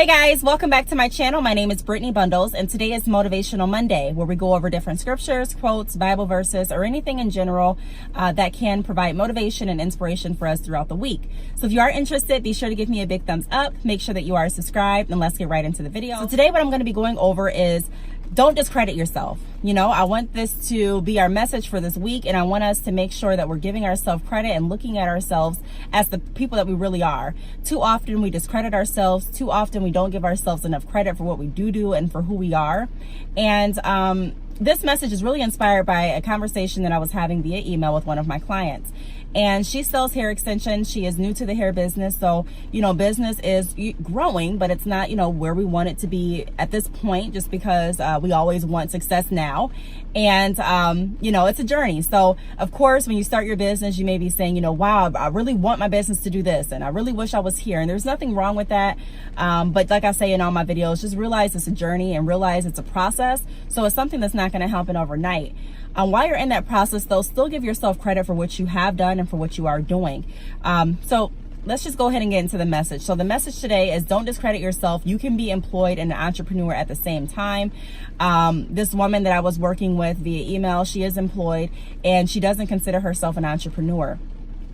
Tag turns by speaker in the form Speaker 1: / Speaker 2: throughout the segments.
Speaker 1: Hey guys, welcome back to my channel. My name is Brittney Bundles, and today is Motivational Monday, where we go over different scriptures, quotes, Bible verses, or anything in general that can provide motivation and inspiration for us throughout the week. So if you are interested, be sure to give me a big thumbs up. Make sure that you are subscribed, and let's get right into the video. So today what I'm going to be going over is don't discredit yourself. You know, I want this to be our message for this week, and I want us to make sure that we're giving ourselves credit and looking at ourselves as the people that we really are. Too often we discredit ourselves. Too often we don't give ourselves enough credit for what we do and for who we are. And this message is really inspired by a conversation that I was having via email with one of my clients. And she sells hair extensions. She is new to the hair business. So, you know, business is growing, but it's not, you know, where we want it to be at this point, just because we always want success now. And, you know, it's a journey. So, of course, when you start your business, you may be saying, you know, wow, I really want my business to do this, and I really wish I was here. And there's nothing wrong with that. But like I say in all my videos, just realize it's a journey and realize it's a process. So it's something that's not going to happen overnight. While you're in that process, though, still give yourself credit for what you have done and for what you are doing. So let's just go ahead and get into the message. So the message today is don't discredit yourself. You can be employed and an entrepreneur at the same time. This woman that I was working with via email, she is employed and she doesn't consider herself an entrepreneur.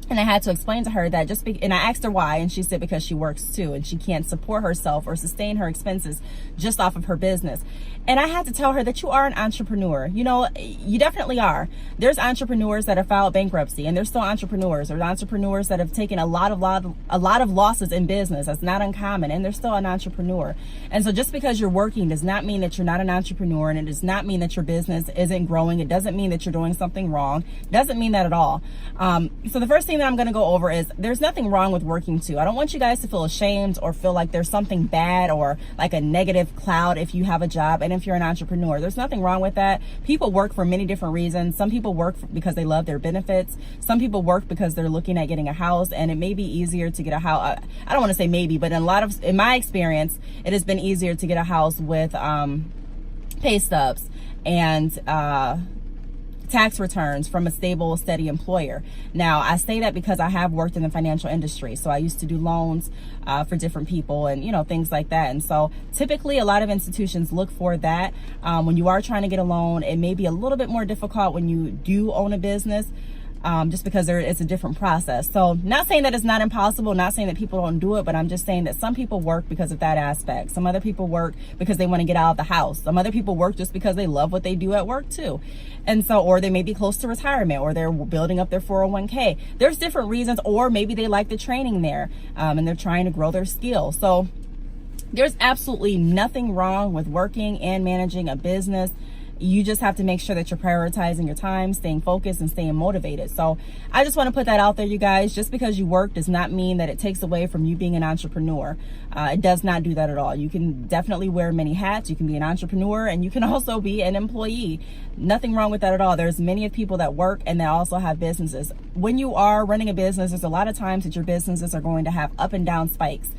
Speaker 1: And I had to explain to her that and I asked her why, and she said because she works too, and she can't support herself or sustain her expenses just off of her business. And I had to tell her that you are an entrepreneur. You know, you definitely are. There's entrepreneurs that have filed bankruptcy, and they're still entrepreneurs. There's entrepreneurs that have taken a lot of losses in business. That's not uncommon, and they're still an entrepreneur. And so just because you're working does not mean that you're not an entrepreneur, and it does not mean that your business isn't growing. It doesn't mean that you're doing something wrong. It doesn't mean that at all. So the first thing that I'm going to go over is there's nothing wrong with working too. I don't want you guys to feel ashamed or feel like there's something bad or like a negative cloud if you have a job and if you're an entrepreneur. There's nothing wrong with that. People work for many different reasons. Some people work because they love their benefits. Some people work because they're looking at getting a house, and it may be easier to get a house. I don't want to say maybe, but in my experience, it has been easier to get a house with pay stubs and tax returns from a stable, steady employer. Now, I say that because I have worked in the financial industry. So I used to do loans for different people and, you know, things like that. And so typically a lot of institutions look for that. When you are trying to get a loan, it may be a little bit more difficult when you do own a business. Just because it's a different process. So not saying that it's not impossible, not saying that people don't do it, but I'm just saying that some people work because of that aspect. Some other people work because they want to get out of the house. Some other people work just because they love what they do at work too. And so, or they may be close to retirement, or they're building up their 401k. There's different reasons, or maybe they like the training there, and they're trying to grow their skills. So there's absolutely nothing wrong with working and managing a business. You just have to make sure that you're prioritizing your time, staying focused, and staying motivated. So I just want to put that out there, you guys. Just because you work does not mean that it takes away from you being an entrepreneur. It does not do that at all. You can definitely wear many hats. You can be an entrepreneur, and you can also be an employee. Nothing wrong with that at all. There's many of people that work and that also have businesses. When you are running a business, there's a lot of times that your businesses are going to have up and down spikes.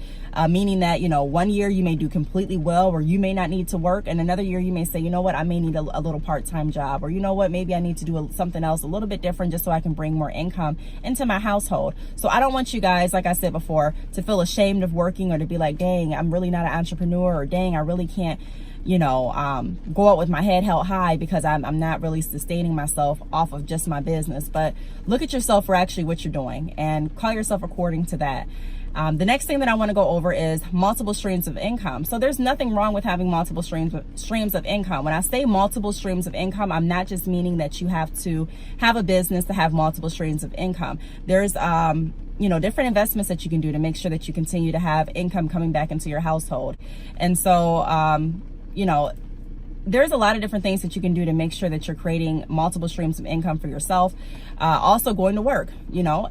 Speaker 1: Meaning that, you know, one year you may do completely well where you may not need to work, and another year you may say, you know what, I may need a little part-time job, or you know what, maybe I need to do something else a little bit different just so I can bring more income into my household. So I don't want you guys, like I said before, to feel ashamed of working, or to be like, dang, I'm really not an entrepreneur, or dang, I really can't, you know, go out with my head held high because I'm not really sustaining myself off of just my business. But look at yourself for actually what you're doing and call yourself according to that. The next thing that I want to go over is multiple streams of income. So there's nothing wrong with having multiple streams of income. When I say multiple streams of income, I'm not just meaning that you have to have a business to have multiple streams of income. There's you know, different investments that you can do to make sure that you continue to have income coming back into your household. And so you know, there's a lot of different things that you can do to make sure that you're creating multiple streams of income for yourself. Also going to work, you know,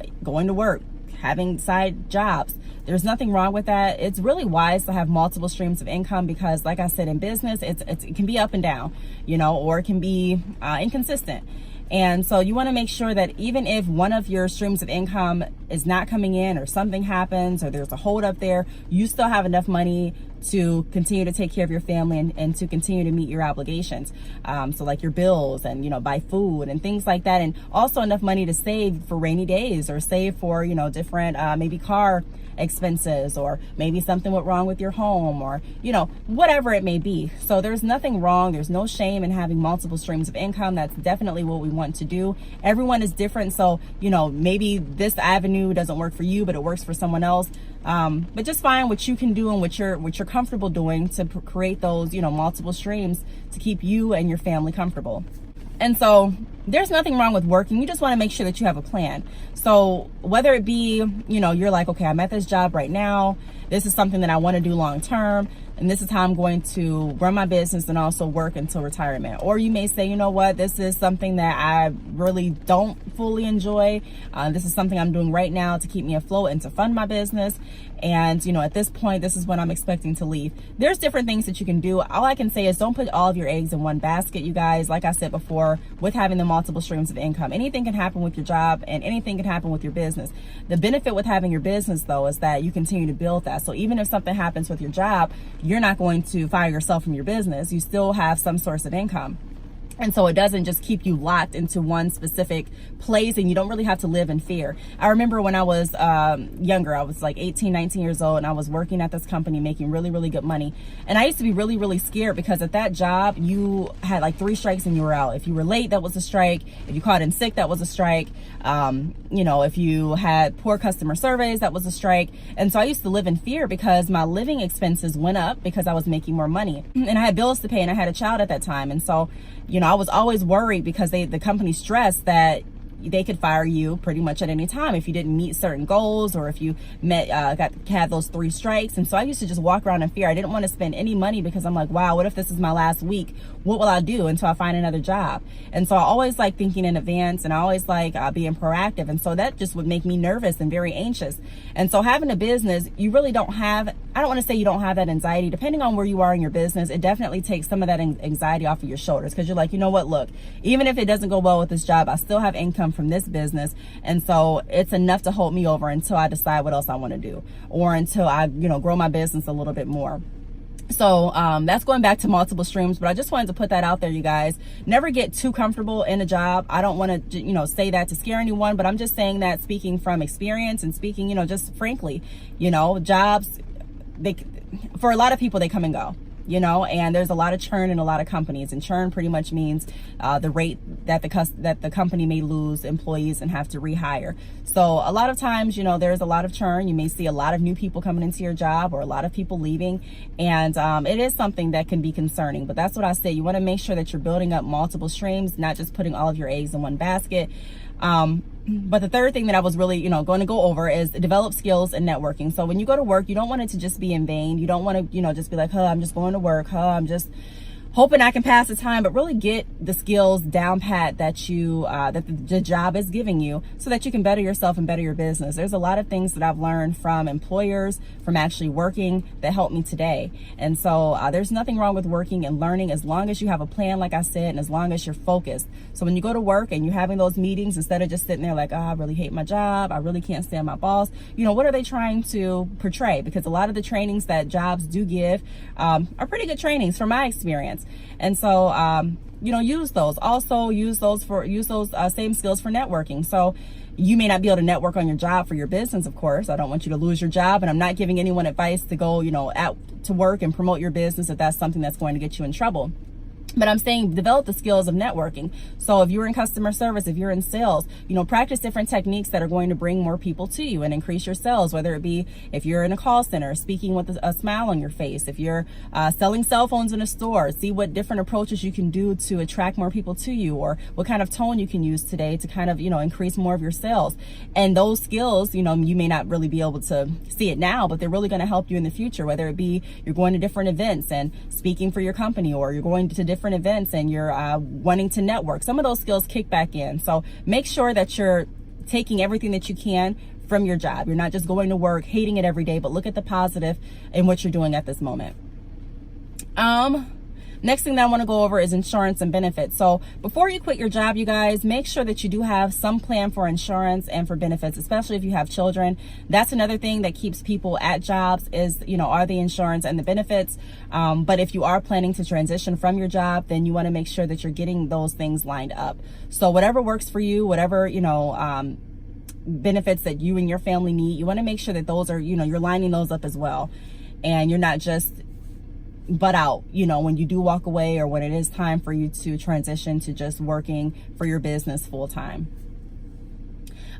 Speaker 1: having side jobs. There's nothing wrong with that. It's really wise to have multiple streams of income because, like I said, in business, it can be up and down, you know, or it can be inconsistent. And so you want to make sure that even if one of your streams of income is not coming in, or something happens, or there's a hold up there, you still have enough money to continue to take care of your family and to continue to meet your obligations. So like your bills and, buy food and things like that. And also enough money to save for rainy days or save for, different, maybe car expenses, or maybe something went wrong with your home, or whatever it may be. So there's nothing wrong, there's no shame in having multiple streams of income. That's definitely what we want to do. Everyone is different, so maybe this avenue doesn't work for you, but it works for someone else. But just find what you can do and what you're comfortable doing to create those multiple streams to keep you and your family comfortable. And so there's nothing wrong with working. You just want to make sure that you have a plan. So whether it be, you're like, okay, I'm at this job right now. This is something that I want to do long term. And this is how I'm going to run my business and also work until retirement. Or you may say, you know what, this is something that I really don't fully enjoy. This is something I'm doing right now to keep me afloat and to fund my business. And, at this point, this is when I'm expecting to leave. There's different things that you can do. All I can say is don't put all of your eggs in one basket, you guys. Like I said before, with having the multiple streams of income, anything can happen with your job and anything can happen with your business. The benefit with having your business, though, is that you continue to build that. So even if something happens with your job, you're not going to fire yourself from your business. You still have some source of income. And so it doesn't just keep you locked into one specific place, and you don't really have to live in fear. I remember when I was younger, I was like 18, 19 years old, and I was working at this company making really, really good money. And I used to be really, really scared because at that job, you had like 3 strikes and you were out. If you were late, that was a strike. If you called in sick, that was a strike. If you had poor customer surveys, that was a strike. And so I used to live in fear because my living expenses went up because I was making more money. And I had bills to pay and I had a child at that time. And so, I was always worried because the company stressed that they could fire you pretty much at any time if you didn't meet certain goals, or if you had those 3 strikes. And so I used to just walk around in fear. I didn't want to spend any money because I'm like, wow, what if this is my last week? What will I do until I find another job? And so I always like thinking in advance, and I always like being proactive. And so that just would make me nervous and very anxious. And so having a business, you really don't have, I don't want to say you don't have that anxiety. Depending on where you are in your business, it definitely takes some of that anxiety off of your shoulders, because you're like, you know what, look, even if it doesn't go well with this job, I still have income from this business. And so it's enough to hold me over until I decide what else I want to do, or until I, grow my business a little bit more. So that's going back to multiple streams, but I just wanted to put that out there, you guys. Never get too comfortable in a job. I don't want to, say that to scare anyone, but I'm just saying that speaking from experience and speaking, just frankly, jobs, for a lot of people, they come and go. And there's a lot of churn in a lot of companies, and churn pretty much means the rate that the company may lose employees and have to rehire. So a lot of times, there's a lot of churn. You may see a lot of new people coming into your job, or a lot of people leaving, and it is something that can be concerning. But that's what I say. You want to make sure that you're building up multiple streams, not just putting all of your eggs in one basket. But the third thing that I was really, going to go over is develop skills and networking. So when you go to work, you don't want it to just be in vain. You don't want to, just be like, I'm just going to work. I'm just hoping I can pass the time, but really get the skills down pat that the job is giving you, so that you can better yourself and better your business. There's a lot of things that I've learned from employers, from actually working, that help me today. And so there's nothing wrong with working and learning, as long as you have a plan, like I said, and as long as you're focused. So when you go to work and you're having those meetings, instead of just sitting there like, I really hate my job, I really can't stand my boss, what are they trying to portray? Because a lot of the trainings that jobs do give are pretty good trainings from my experience. And so, use those. Also use those same skills for networking. So you may not be able to network on your job for your business, of course. I don't want you to lose your job, and I'm not giving anyone advice to go, out to work and promote your business if that's something that's going to get you in trouble. But I'm saying develop the skills of networking. So if you're in customer service, if you're in sales, practice different techniques that are going to bring more people to you and increase your sales, whether it be if you're in a call center, speaking with a smile on your face, if you're selling cell phones in a store, see what different approaches you can do to attract more people to you, or what kind of tone you can use today to kind of, increase more of your sales. And those skills, you may not really be able to see it now, but they're really going to help you in the future, whether it be you're going to different events and speaking for your company, or you're going to different events and you're wanting to network. Some of those skills kick back in. So make sure that you're taking everything that you can from your job. You're not just going to work, hating it every day, but look at the positive in what you're doing at this moment. Next thing that I want to go over is insurance and benefits. So before you quit your job, you guys, make sure that you do have some plan for insurance and for benefits, especially if you have children. That's another thing that keeps people at jobs is, are the insurance and the benefits. But if you are planning to transition from your job, then you want to make sure that you're getting those things lined up. So whatever works for you, whatever, benefits that you and your family need, you want to make sure that those are, you're lining those up as well. And you're not just butt out, when you do walk away or when it is time for you to transition to just working for your business full time.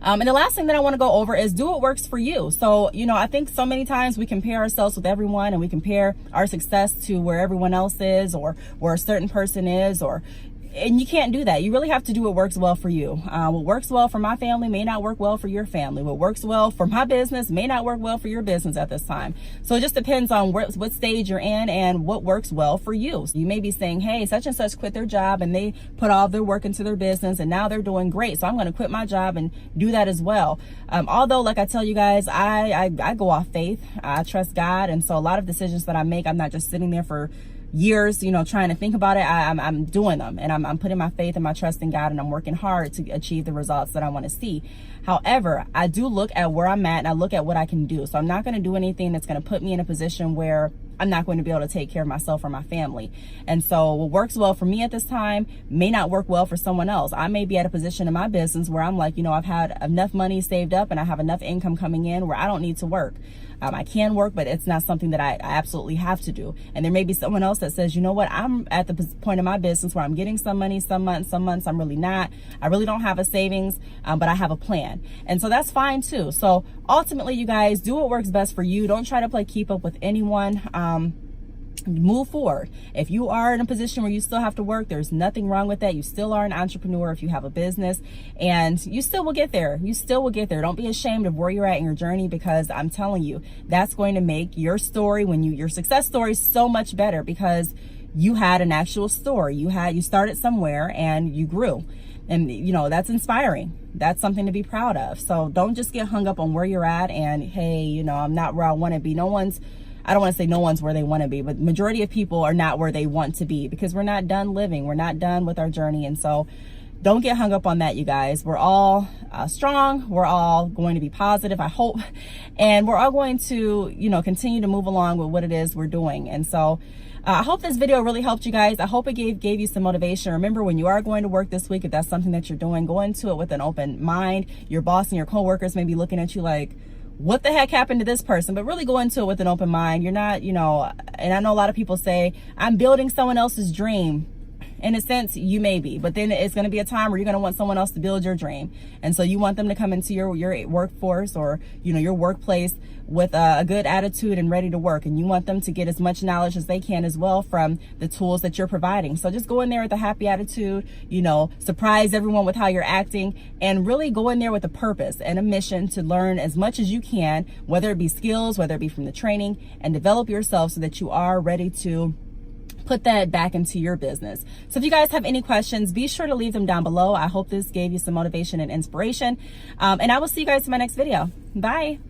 Speaker 1: And the last thing that I want to go over is do what works for you. So, I think so many times we compare ourselves with everyone and we compare our success to where everyone else is or where a certain person is, and you can't do that. You really have to do what works well for you. What works well for my family may not work well for your family. What works well for my business may not work well for your business at this time. So it just depends on what stage you're in and what works well for you. So you may be saying, hey, such and such quit their job and they put all their work into their business and now they're doing great. So I'm going to quit my job and do that as well. Although, like I tell you guys, I go off faith. I trust God. And so a lot of decisions that I make, I'm not just sitting there for years, trying to think about it. I'm doing them, and I'm putting my faith and my trust in God, and I'm working hard to achieve the results that I want to see. However, I do look at where I'm at and I look at what I can do. So I'm not going to do anything that's going to put me in a position where I'm not going to be able to take care of myself or my family. And so what works well for me at this time may not work well for someone else. I may be at a position in my business where I'm like, I've had enough money saved up and I have enough income coming in where I don't need to work. I can work, but it's not something that I absolutely have to do. And there may be someone else that says, I'm at the point in my business where I'm getting some money, some months I'm really not. I really don't have a savings, but I have a plan. And so that's fine too. So ultimately, you guys, do what works best for you. Don't try to play keep up with anyone. Move forward. If you are in a position where you still have to work, there's nothing wrong with that. You still are an entrepreneur if you have a business, and you still will get there. You still will get there. Don't be ashamed of where you're at in your journey, because I'm telling you, that's going to make your story, your success story, so much better, because you had an actual story. You started somewhere and you grew. And, that's inspiring. That's something to be proud of. So don't just get hung up on where you're at and, hey, I'm not where I want to be. I don't want to say no one's where they want to be, but majority of people are not where they want to be, because we're not done living. We're not done with our journey. And so don't get hung up on that, you guys. We're all strong. We're all going to be positive, I hope. And we're all going to, continue to move along with what it is we're doing. And so I hope this video really helped you guys. I hope it gave you some motivation. Remember, when you are going to work this week, if that's something that you're doing, go into it with an open mind. Your boss and your coworkers may be looking at you like, what the heck happened to this person? But really go into it with an open mind. You're not, and I know a lot of people say, I'm building someone else's dream. In a sense, you may be, but then it's going to be a time where you're going to want someone else to build your dream. And so you want them to come into your workforce or, your workplace with a good attitude and ready to work. And you want them to get as much knowledge as they can as well from the tools that you're providing. So just go in there with a happy attitude, surprise everyone with how you're acting, and really go in there with a purpose and a mission to learn as much as you can, whether it be skills, whether it be from the training, and develop yourself so that you are ready to put that back into your business. So if you guys have any questions, be sure to leave them down below. I hope this gave you some motivation and inspiration. And I will see you guys in my next video. Bye.